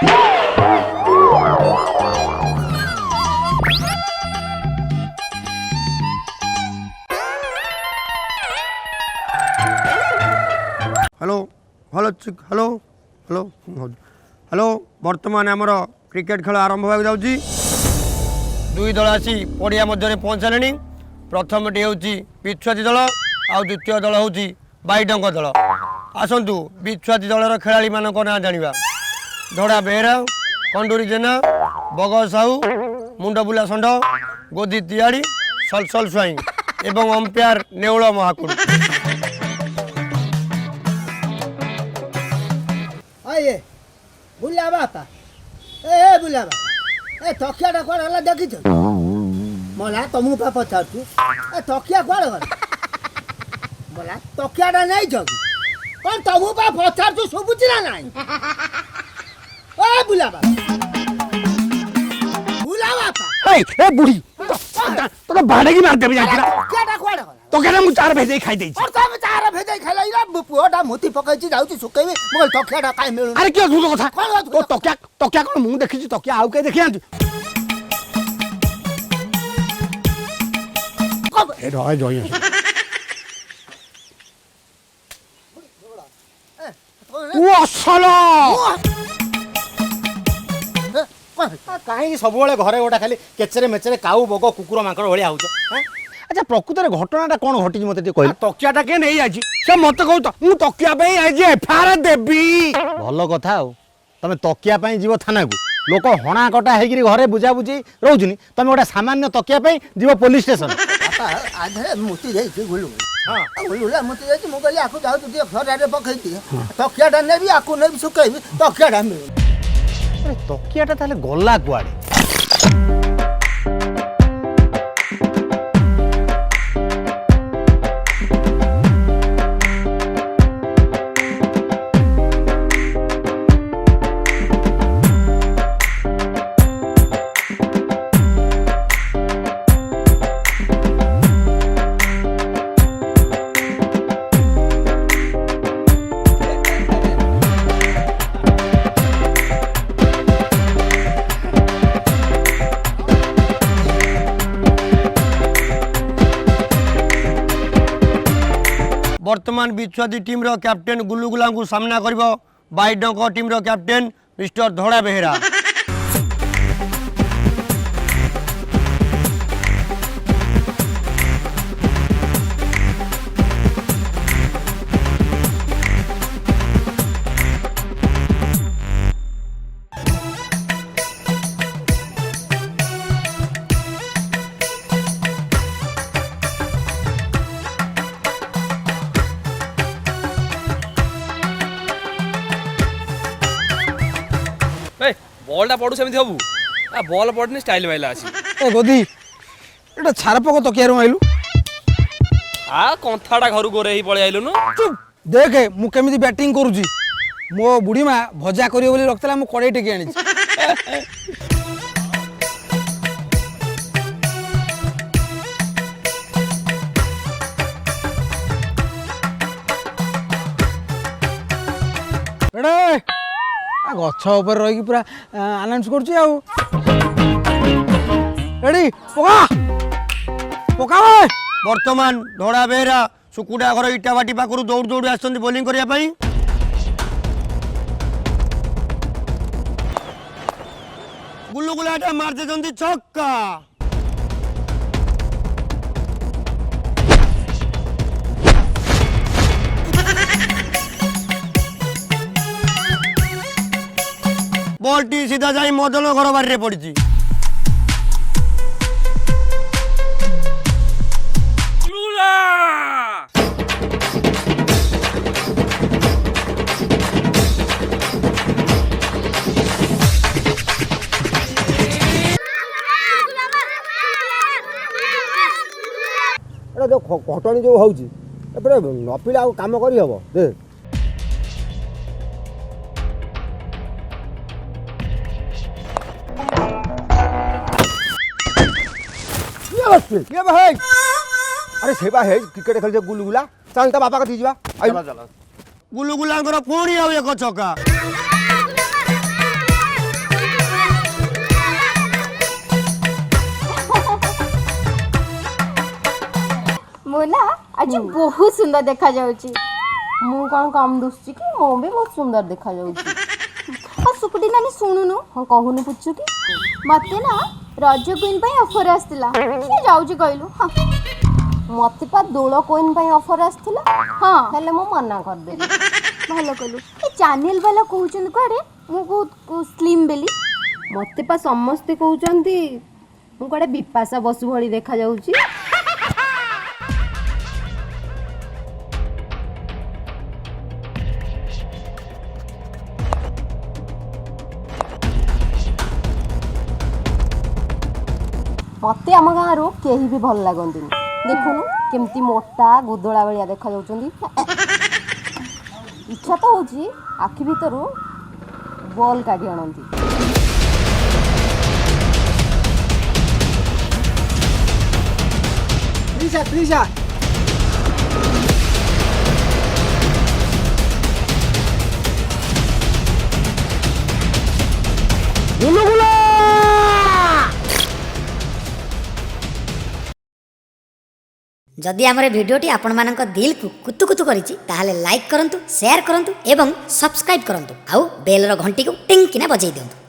Hello hello hello hello hello बर्तमान आमर cricket खेल आरंभ होगा जाऊँगी दुई दल आसी पड़िया मध्य पहुँच सारे प्रथम टी हूँ बिछुआती दल आउ द्वितीय दल हूँ बाईडंग दल आसतु बिछुआती दलर खेला मान ना जाना धड़ा बेहरा कंडूरी जेना बग साहू मुंडबुला षंढ गोदी तिहाड़ी सलसल स्वाई एवं अंपायर नेउल महाकुड़ ये बुला बापा ए बुला बापा ए तकियाटा कुआडे गला देखिछ मला तमु पा पछारछु ए तकिया कुआडे गला मला तकियाटा नै जगी कोन तमु पा पछारछु सुबुछि ना नाइ ए बुला बापा ए बुढ़ी तो बाड़े की मार दे जाकरा तकियाटा कुआडे गला तो कहना मु चार भेजे खाई देई और तमे चार भेजे खाइला पुओटा मुती पकाइछि जाउछि सुकेबी मगल तकियाटा काई मिलु अरे क्यों झूठ कथा कोन ओ तकिया तकिया कोन मु देखि तकिया आउ के देखि आंतु ए ढाई जोई ओ असला कहीं सब घरे गोटा खाली केचरे मेचरे काऊ बग कुकुर मांकड़ भाया हो अच्छा प्रकृत घटनाटा कौन घटी मत कहल तकियाटा के नहीं आई से मत कहू तो मु तकिया एफआईआर देवी भल कथा तुम तकिया जीव थाना को लोक हणा कटा होगी घरे बुझा बुझी रोजुनी तुम गोटे सामान्य तकिया जीव पुलिस स्टेशन आधे मुती जाइछि गुलु हां गुलुला मुती जाइछि मु कहली आकु जाउ तू खरारे पकैति तकियाटा नेबी आकु नेबी सुकैबी तकियाटा मिल अरे तकियाटा ताले गला कुआडे वर्तमान बिछुआती टीम रो कैप्टेन गुलुगुला को सामना करिवो बाईडंग टीम रो कैप्टेन मिस्टर धड़ा बेहरा बॉलटा पड़ू सेमती हबू आ बॉल पड़नी स्टाइल माइला आसी ए गोदी एटा छारपक तकियारो आइलु आ कंथाटा घर गोरे ही पळे आइलु न चुप देखे मु केमिति बैटिंग करूची मो बुढ़ी माँ भजा करियो बोली रखतला मु कड़े टेकी आनी गछ ऊपर रही पूरा अनाउंस करछी आउ रेडी पका पका वर्तमान धड़ा बेहरा सुकुडा घर इटा बाटी पाखरु दौड़ दौड़ आछन बॉलिंग करिया पई गुल्लू गुलाटा मार दे जंदी छक्का बॉल टी सीधा जाई मदन घर बारी रे पड़ी जो घटनी जो होउची एपरे नपिला काम करी हबो दे ये भाई अरे सेवा है क्रिकेट खेल जे गुलुगुला चल त बापा का दीजिबा गुलुगुला पुणी आउ एक छक्का ଲାଗୁଛି ବହୁତ ସୁନ୍ଦର ଦେଖାଯାଉଛି। ମୁଁ କ'ଣ କମ୍ ଦୁସୁଛି କି? ମୁଁ ବି ବହୁତ ସୁନ୍ଦର ଦେଖାଯାଉଛି। ଆଉ ସୁକୁଟି ନାନୀ ଶୁଣୁନୁ, ହଁ କହୁନୁ ପୁଚୁକି, ମତେ ନା ରଜ କୁଇନ୍ ପାଇଁ ଅଫର ଆସିଥିଲା। କିଏ ଯାଉଛି କହିଲୁ? ହଁ ମତେ ପା ଦୋଳ କୁଇନ୍ ପାଇଁ ଅଫର ଆସିଥିଲା। ହଁ ହେଲେ ମୁଁ ମନା କରିଦେଲି। ଭଲ କଲୁ। ଏ ଚ୍ୟାନେଲ ବାଲା କହୁଛନ୍ତି କୁଆଡ଼େ ମୁଁ ବହୁତ ସ୍ଲିମ୍ ବୋଲି। ମତେ ପା ସମସ୍ତେ କହୁଛନ୍ତି ମୁଁ କୁଆଡ଼େ ବିପାଶା ବସୁ ଭଳି ଦେଖାଯାଉଛି। ମତେ ଆମ ଗାଁରୁ କେହି ବି ଭଲ ଲାଗନ୍ତିନି। ଦେଖୁନୁ କେମିତି ମୋଟା ଗୋଦଳା ଭଳିଆ ଦେଖାଯାଉଛନ୍ତି। ଇଚ୍ଛା ତ ହଉଛି ଆଖି ଭିତରୁ ବଲ୍ କାଢ଼ି ଆଣନ୍ତି। ପ୍ଲିଜା जदि आमर भिडियोटी आपण मानक दिल को कुतु कुतु करिछि ताहाले लाइक करंतु शेयर करंतु एवं सब्सक्राइब करंतु आउ बेल रो घंटी को टिंग किना बजाई दियंतु।